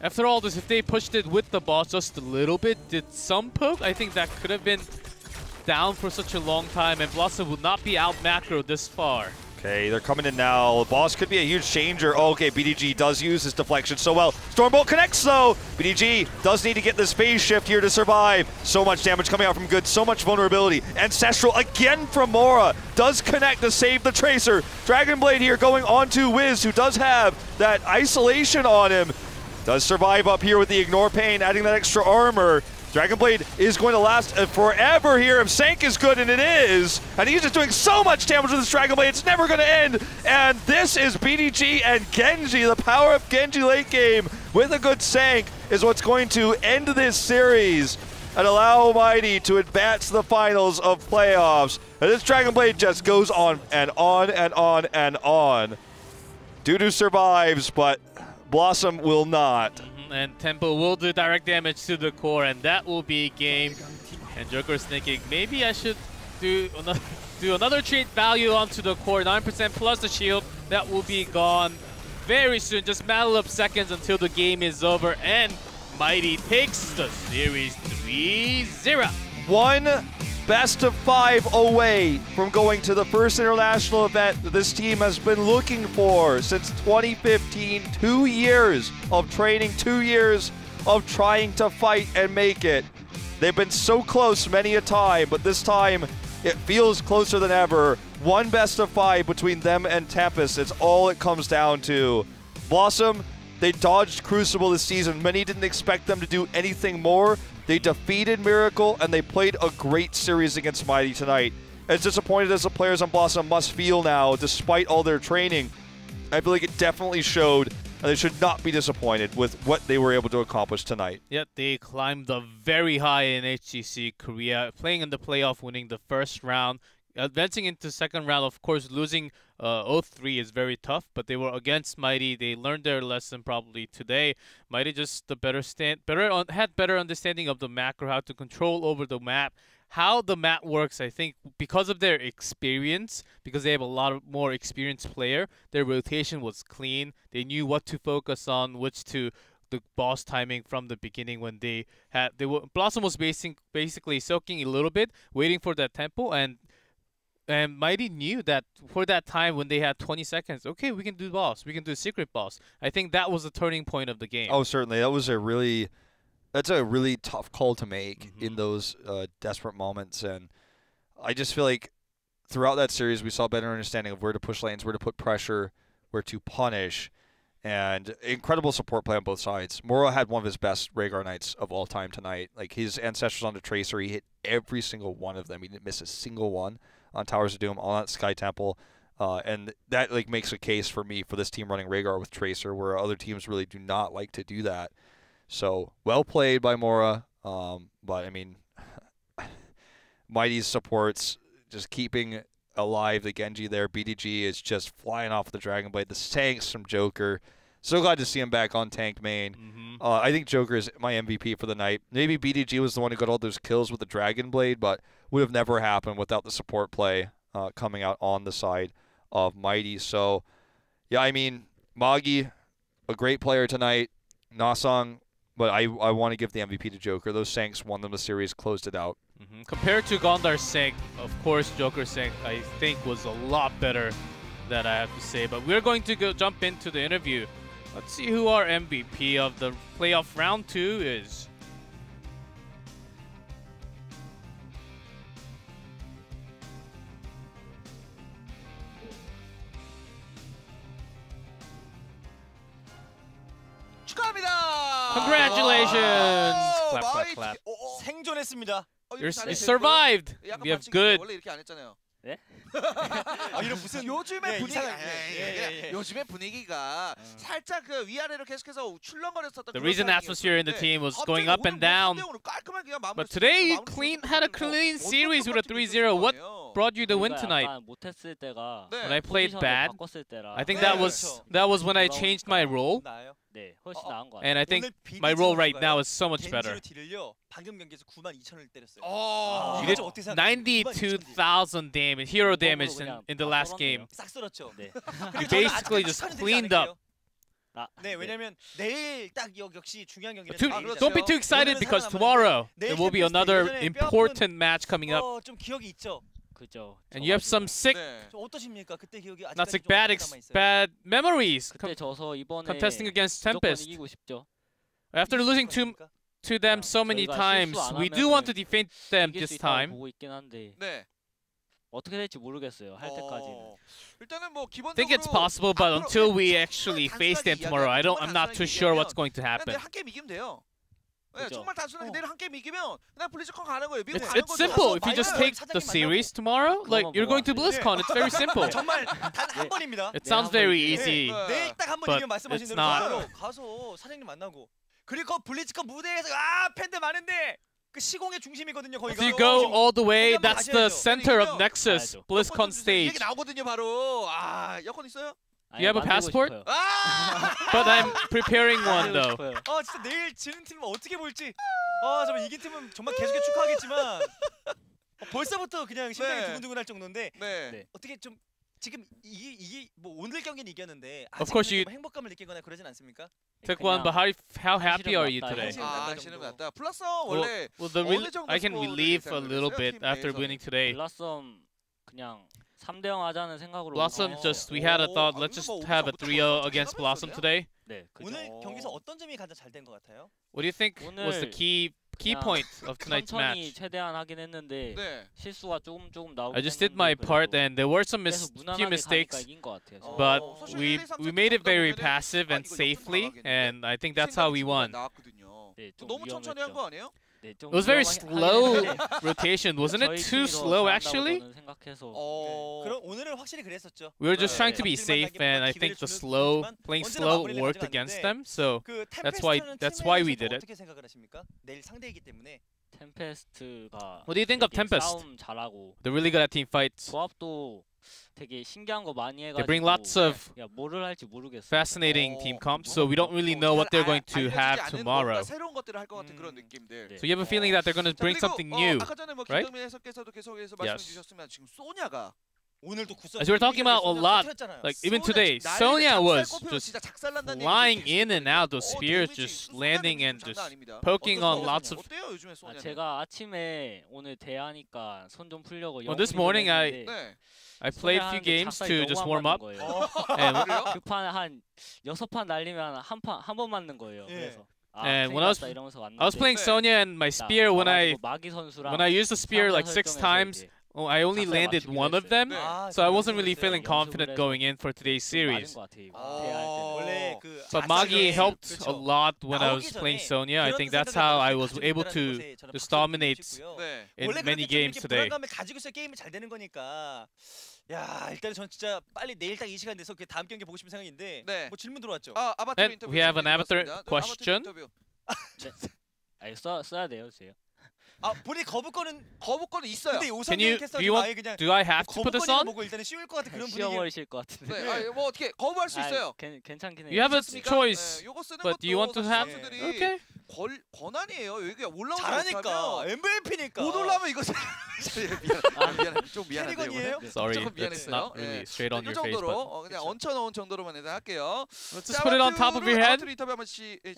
After all this, if they pushed it with the boss just a little bit, did some poke, I think that could have been down for such a long time, and BlossoM would not be out macro this far. Okay, they're coming in now. Boss could be a huge changer. Oh, okay, BDG does use his deflection so well. Stormbolt connects, though. BDG does need to get this phase shift here to survive. So much damage coming out from Good, so much vulnerability. Ancestral again from Mora. Does connect to save the Tracer. Dragon Blade here going on to Wiz, who does have that isolation on him. Does survive up here with the Ignore Pain, adding that extra armor. Dragon Blade is going to last forever here. If Sank is good, and it is, and he's just doing so much damage with this Dragon Blade, it's never going to end. And this is BDG and Genji. The power of Genji late game with a good Sank is what's going to end this series and allow Mighty to advance to the finals of playoffs. And this Dragon Blade just goes on and on and on and on. Dudu survives, but BlossoM will not. And Tempo will do direct damage to the core, and that will be game. And Joker's thinking, maybe I should do another trait value onto the core. 9% plus the shield. That will be gone very soon. Just matter of seconds until the game is over. And Mighty takes the series 3-0. One best of 5 away from going to the first international event that this team has been looking for since 2015. 2 years of training, 2 years of trying to fight and make it. They've been so close many a time, but this time it feels closer than ever. One best of 5 between them and Tempest. It's all it comes down to. BlossoM, they dodged Crucible this season. Many didn't expect them to do anything more. They defeated Miracle, and they played a great series against Mighty tonight. As disappointed as the players on BlossoM must feel now, despite all their training, I feel like it definitely showed, and they should not be disappointed with what they were able to accomplish tonight. Yet they climbed up very high in HGC Korea, playing in the playoff, winning the first round. Advancing into second round, of course, losing 0-3 is very tough, but they were against Mighty. They learned their lesson probably today. Mighty just the had better understanding of the macro, how to control over the map, how the map works. I think because of their experience, because they have a lot of more experienced player, their rotation was clean. They knew what to focus on, which to the boss timing from the beginning when BlossoM was basically soaking a little bit, waiting for that tempo, and Mighty knew that for that time when they had 20 seconds, okay, we can do boss. We can do secret boss. I think that was the turning point of the game. Oh, certainly. That's a really tough call to make in those desperate moments. And I just feel like throughout that series, we saw better understanding of where to push lanes, where to put pressure, where to punish, and incredible support play on both sides. Moro had one of his best Rhaegar nights of all time tonight. Like his Ancestors on the Tracer, he hit every single one of them. He didn't miss a single one on Towers of Doom, on that Sky Temple, and that like makes a case for me for this team running Rhaegar with Tracer, where other teams really do not like to do that. So well played by Mora, but I mean, Mighty's supports just keeping alive the Genji there. BDG is just flying off the Dragon Blade. The tanks from Joker. So glad to see him back on tank main. I think Joker is my MVP for the night. Maybe BDG was the one who got all those kills with the Dragon Blade, but would have never happened without the support play coming out on the side of Mighty. So, yeah, I mean, Magi, a great player tonight. Nasang, but I want to give the MVP to Joker. Those Sanks won them the series, closed it out. Compared to Gondar Sync, of course, Joker Sync I think was a lot better, that I have to say. But we're going to go jump into the interview. Let's see who our MVP of the playoff round 2 is. 축하합니다. Congratulations! Clap, clap, 마이 clap. 생존했습니다. You survived. We have good. 원래 이렇게 안 했잖아요. 네? 이런 무슨 요즘의 분위기가 요즘의 분위기가 살짝 그 위아래로 계속해서 출렁거렸었던. The recent atmosphere in the team was going up and down. But today you had a clean series with a 3-0. What brought you the win tonight? 못했을 때가 When I played bad, 바꿨을 때라. I think that was when I changed my role. 네, 훨씬 나은 것 같아요. And I think my role right now is so much better. 방금 경기에서 92,000을 때렸어요. You did 92,000 damage, hero damage in the last game. 싹 쓸었죠. 네. You basically just cleaned up. 네, 왜냐면 내일 딱 역시 중요한 경기는 Don't be too excited because tomorrow there will be another important match coming up. 좀 기억이 있죠. 그죠. And you have some sick, 어떠십니까? 그때 기억이 not sick, bad memories 그때 져서 이번에 contesting against 무조건 Tempest. 이기고 싶죠. After losing to them so many times, we do want to defeat them this time. 보고 있긴 한데. 네. 어떻게 될지 모르겠어요. 할 때까지는. 일단은 뭐 I think it's possible, but until we actually face them tomorrow, I'm not too sure what's going to happen. 한 게임 이기면 돼요. 네, 정말 단순하게 내일 한 게임 이기면 그냥 블리즈컨 가는 거예요. It's simple. If you just take the series tomorrow, like you're going to BlizzCon, it's very simple. 정말 단 한 번입니다. It sounds very easy, 내일 딱 한 번 but 이기면 말씀하신 it's 대로 not. 가서 사장님 만나고 그리고 블리즈컨 무대에서 팬들 많은데 그 시공의 중심이거든요. 거기가. If you go all the way, that's the center of Nexus, BlizzCon stage. 얘기 나오거든요, 바로. 여권 있어요? You have a passport? But I'm preparing one though. 진짜 내일 지는 팀은 어떻게 볼지. 정말 이긴 팀은 정말 계속해 축하하겠지만 벌써부터 그냥 심장이 두근두근할 정도인데 어떻게 좀 지금 이게 뭐 오늘 경기는 이겼는데 아직은 행복감을 느끼거나 그러진 않습니까? Took one, but how happy are you today? 한시름 났다. 플러스엄 원래 I can relieve a little bit after winning today. 블라썸 그냥 3대0 하자는 생각으로. BlossoM we had a thought. Let's just have a 3-0 against BlossoM today. 네. 오늘 경기에서 어떤 점이 가장 잘 된 것 같아요? What do you think was the key point of tonight's match? 최대한 하긴 했는데 실수가 조금 나오고. I just did my part, and there were some few mistakes, but we made it very passive and safely, and I think that's how we won. 너무 천천히 한 거 아니에요? It was very slow rotation, wasn't it? Too slow actually. 그럼 오늘은 확실히 그랬었죠. We were just trying to be safe, and I think playing slow worked against them. So that's why we did it. 어떻게 생각을 하십니까? 내일 상대이기 때문에. 템페스트가. What do you think of Tempest? 싸움 잘하고. They're really good at team fights. 조합도 되게 신기한 거 많이 해가지고. They bring lots of 뭐를 할지 모르겠어요. fascinating team comps, so we don't really know what they're going to have tomorrow. 새로운 것들을 할 것 같은 그런 느낌들. So you have a feeling that they're going to bring something new, 아까 전에 뭐 right? 김정민 해설께서도 계속해서 말씀 주셨지만 지금 소냐가 오늘도 As we're talking about a lot, like even today, Sonya was just flying in and out, those spears just landing and just poking on lots of. 제가 아침에 오늘 대하니까 손 좀 풀려고. Well, this morning I played a few games to just warm up. And 그 판 한 6판 날리면 한 번 맞는 거예요. 그래서. And when I was playing Sonya and my spear, when I used the spear like 6 times. Oh, I only landed one of them, so I wasn't really feeling confident going in for today's series. But Magi helped a lot when I was playing Sonya. I think that's how I was able to just dominate in many games today. 야, 일단 전 진짜 빨리 내일 딱 이 시간 돼서 그 다음 경기 보고 싶은 생각인데 뭐 질문 들어왔죠. And we have an avatar question. 써야 돼요, 제가. 본인 거부권은 있어요. 근데 do I have to put this on? 보고 일단은 쉬울 것 같은 그런 분위기. 쉬어버리실 것 같은데. 네, 뭐 어떻게 거부할 수 있어요. 괜찮긴 해요. You have a choice, but do you want to have? Okay. 권한이에요. 여기가 올라오지 잘하니까 MVP니까 못 올라오면 이거 좀 미안한데요. Sorry, that's not really straight on your face, but 그냥 얹혀놓은 정도로만 일단 할게요. Let's just put it on top of your head, 인터뷰 한번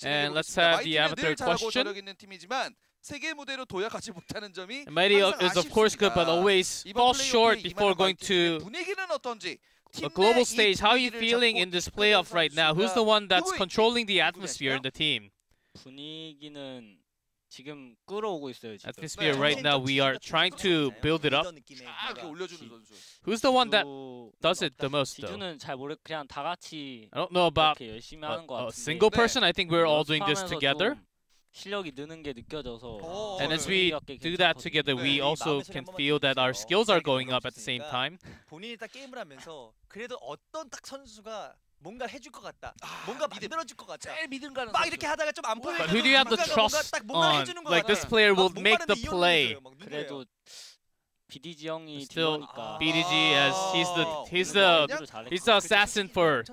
and let's have the avatar question. 있는 팀이지만 세계 무대로 도약하지 못하는 점이 Mighty 항상 is of course good, but always falls short before going to 분위기는 어떤지 a global stage. How are you feeling in this playoff right now? Who's the one that's controlling the atmosphere in the team? 분위기는 지금 끌어오고 있어요. 지금. Atmosphere right now, we are trying to build it up. Who's the one that does it the most though? 지주는 잘 모르 그냥 다 같이 I don't know about 이렇게 열심히 하는 것 a 같은데. single person. I think we're all doing this 연습하면서 together. 좀 실력이 느는 게 느껴져서. And as we do that together, we also can feel that our skills are going up at the same time. 본인이 딱 게임을 하면서 그래도 어떤 딱 선수가 뭔가 해줄 것 같다. 뭔가 만들어줄 것 같다. 제일 믿음 가는 막 이렇게 하다가 좀 안 풀리면 But who do you have the trust on? Like this player will make the play. 그래도 BDG 형이 Still, 듀오니까. BDG as he's the assassin for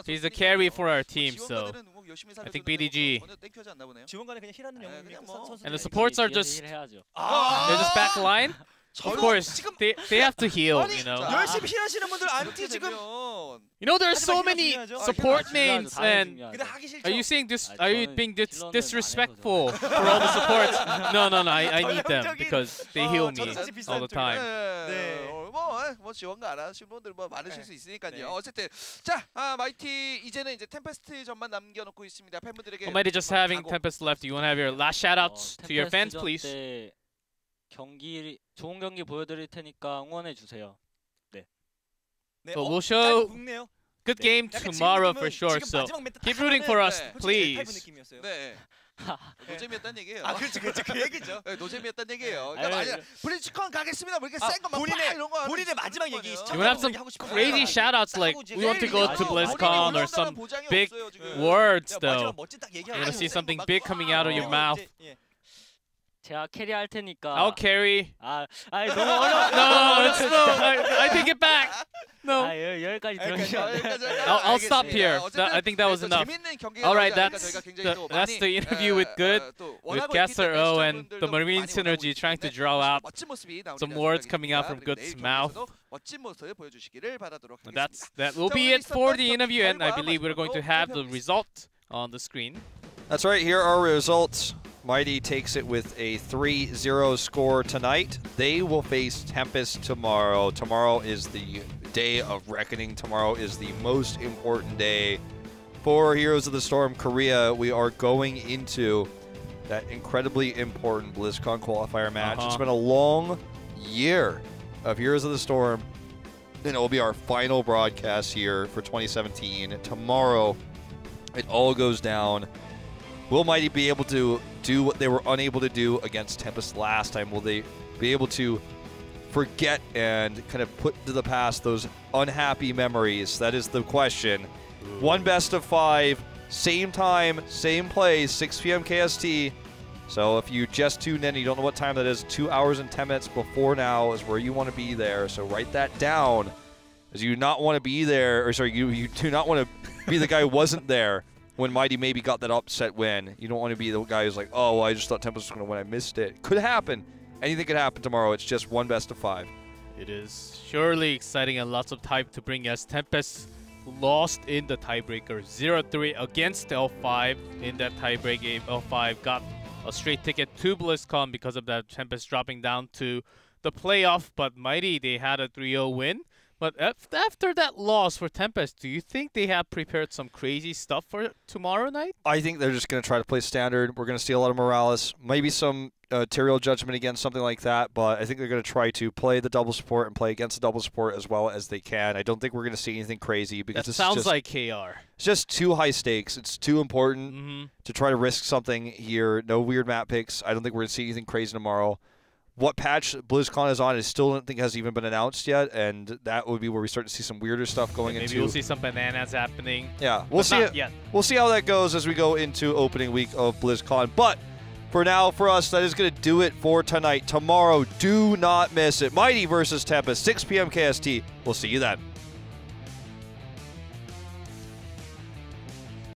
he's the carry for our team. So I think BDG 지원관은 그냥 힐하는 영웅이 and the supports are just they're just back line. Of course, they have to heal, you know. 열심히 힐하시는 분들 안티 지금 You know, there's so many support mains, and are you saying this? Are you being disrespectful for all the supports? No, I need them because they heal me all the time. 뭐 지원가 안 하시는 분들 뭐 많으실 수 있으니까요. 어쨌든 자, 마이티 이제는 이제 템페스트 전만 남겨놓고 있습니다. 팬분들에게. Mighty just having Tempest left. Do you want to have your last shoutouts to your fans, please? 경기 좋은 경기 보여드릴 테니까 응원해 주세요. 네. So we'll show good game tomorrow for sure. So keep rooting for us, please. 네. 노잼이었단 얘기예요. 그렇죠, 그 얘기죠. 네, 노잼이었단 얘기예요. 그러니까 블리츠컨 가겠습니다. 뭐 이렇게 센 거막 이런 거. 본인의 마지막 얘기. You want to have some crazy shoutouts like we want to go to BlizzCon or some big words though. You want to see something big coming out of your mouth. 제가 캐리할 테니까. I'll carry. 아니 너무 어려워. No, I take it back. No. 여기까지 들으시면. I'll stop here. I think that was enough. All right, that's the interview with Gasser O and the Marine Synergy trying to draw out some words coming out from Good's mouth. That will be it for the interview, and I believe we're going to have the result on the screen. That's right. Here are results. Mighty takes it with a 3-0 score tonight. They will face Tempest tomorrow. Tomorrow is the day of reckoning. Tomorrow is the most important day for Heroes of the Storm Korea. We are going into that incredibly important BlizzCon qualifier match. It's been a long year of Heroes of the Storm, and it will be our final broadcast here for 2017. Tomorrow, it all goes down. Will Mighty be able to do what they were unable to do against Tempest last time? Will they be able to forget and kind of put to the past those unhappy memories? That is the question. One best of 5, same time, same place, 6 p.m. KST. So if you just tuned in and you don't know what time that is, 2 hours and 10 minutes before now is where you want to be there. So write that down, as you do not want to be there, or sorry, you do not want to be the guy who wasn't there when Mighty maybe got that upset win. You don't want to be the guy who's like, oh, well, I just thought Tempest was going to win. I missed it. Could happen. Anything could happen tomorrow. It's just one best of 5. It is surely exciting and lots of time to bring as Tempest lost in the tiebreaker 0-3 against L5 in that tiebreak game. L5 got a straight ticket to BlizzCon because of that Tempest dropping down to the playoff. But Mighty, they had a 3-0 win. But after that loss for Tempest, do you think they have prepared some crazy stuff for tomorrow night? I think they're just going to try to play standard. We're going to see a lot of Morales, maybe some Tyrael Judgment again, something like that. But I think they're going to try to play the double support and play against the double support as well as they can. I don't think we're going to see anything crazy because that sounds like KR. It's just too high stakes. It's too important to try to risk something here. No weird map picks. I don't think we're going to see anything crazy tomorrow. What patch BlizzCon is on, I still don't think has even been announced yet, and that would be where we start to see some weirder stuff going into. Maybe we'll see some bananas happening. Yeah, we'll see. We'll see how that goes as we go into opening week of BlizzCon. But for now, for us, that is going to do it for tonight. Tomorrow, do not miss it. Mighty versus Tempest, 6 p.m. KST. We'll see you then.